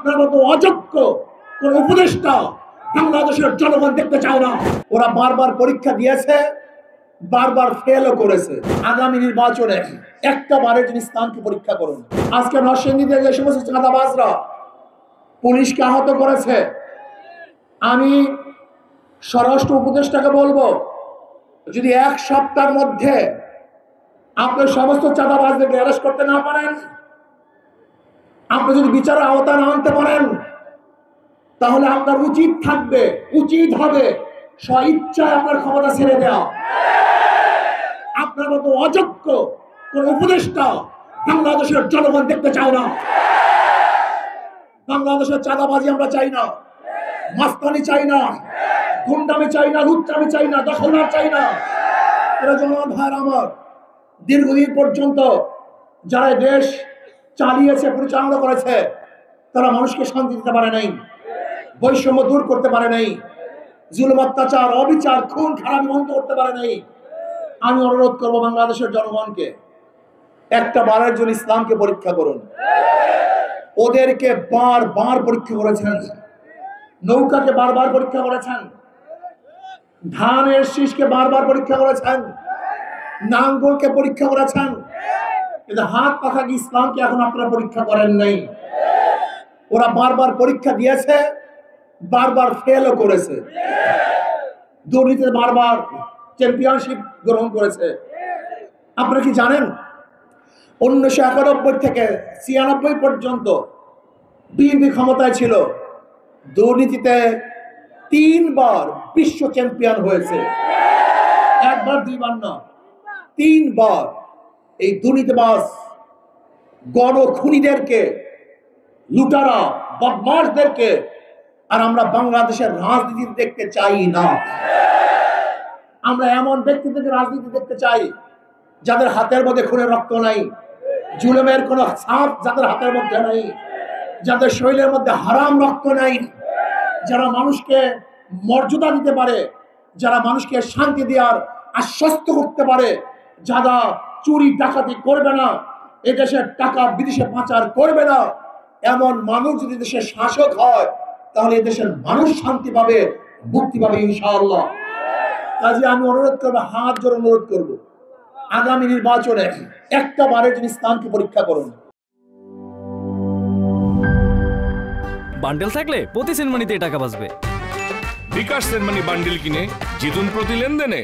আপনার মতো অযোগ্য কোন উপদেষ্টা বাংলাদেশের জনগণ দেখতে চায় না। ওরা বারবার পরীক্ষা দিয়েছে, বারবার ফেলও করেছে। আগামী নির্বাচনে একটা বারের জন্য ইসলামকে পরীক্ষা করুন। আজকে নরসিংদীতে যে সমস্ত চাঁদাবাজরা পুলিশকে আহত করেছে, আমি স্বরাষ্ট্র উপদেষ্টাকে বলবো, যদি এক সপ্তাহের মধ্যে আপনি সমস্ত চাঁদাবাজদেরকে অ্যারেস্ট করতে না পারেন, আপনি যদি বিচারের আওতায় না আনতে পারেন, তাহলে আপনার উচিত হবে স্বইচ্ছায় আপনার ক্ষমতা ছেড়ে দেওয়া। আপনার মতো অযোগ্য কোন উপদেষ্টা বাংলাদেশের জনগণ দেখতে চায় না। বাংলাদেশের চাঁদাবাজি আমরা চাই না, মাস্তানি চাই না, গুন্ডামি চাই না, লুচ্চামি চাই না, দখলদার চাই না। এরা জনগণ ভাইয়ের আমার, দীর্ঘদিন পর্যন্ত যারা দেশ চালিয়েছে, পরিচালনা করেছে, তারা মানুষকে শান্তি দিতে পারে নাই, বৈষম্য দূর করতে পারে নাই, জুলুম অত্যাচার অবিচার খুন খারাপি বন্ধ করতে পারে নাই। আমি অনুরোধ করবো বাংলাদেশের জনগণকে, একটা বারের জন্য ইসলামকে পরীক্ষা করুন। ওদেরকে বারবার পরীক্ষা করেছেন, নৌকাকে বারবার পরীক্ষা করেছেন, ধানের শীষকে বারবার পরীক্ষা করেছেন, নাঙ্গলকে পরীক্ষা করেছেন, কিন্তু হাত পাখা কি ইসলামকে এখন আপনারা পরীক্ষা করেন নাই। ওরা বারবার পরীক্ষা দিয়েছে, বারবার ফেলও করেছে, দুর্নীতিতে বারবার চ্যাম্পিয়নশিপ গ্রহণ করেছে। আপনারা কি জানেন 1991 থেকে 96 পর্যন্ত বিএনপি ক্ষমতায় ছিল, দুর্নীতিতে 3 বার বিশ্ব চ্যাম্পিয়ন হয়েছে, একবার দুইবার না, 3 বার। এই দুর্নীতিবাজ গণখুনিদেরকে, লুটারা বদমাশদেরকে আর আমরা বাংলাদেশের রাজনীতি দেখতে চাই না। আমরা এমন ব্যক্তিদের রাজনীতি দেখতে চাই যাদের হাতের মধ্যে খুনের রক্ত নাই, জুলুমের কোন ছাপ যাদের হাতের মধ্যে নাই, যাদের শরীরের মধ্যে হারাম রক্ত নাই, যারা মানুষকে মর্যাদা দিতে পারে, যারা মানুষকে শান্তি দেওয়ার আশ্বস্ত করতে পারে, যারা চুরি ডাকাতি করবে না, এদেশের টাকা বিদেশে পাচার করবে না, এমন মানুষ যদি দেশের শাসক হয়, তাহলে এদেশের মানুষ শান্তি পাবে, মুক্তি পাবে ইনশাআল্লাহ। কাজে আমি অনুরোধ করবো, হাত জোড়ে অনুরোধ করবো, আগামী নির্বাচনে একটা বারের জন্য ইসলামকে পরীক্ষা করুন। বান্ডেল থাকলে প্রতি সেনমানিতে টাকা বাঁচবে। বিকাশ সেনমানি বান্ডেল কিনে জিতুন প্রতি লেনদেনে।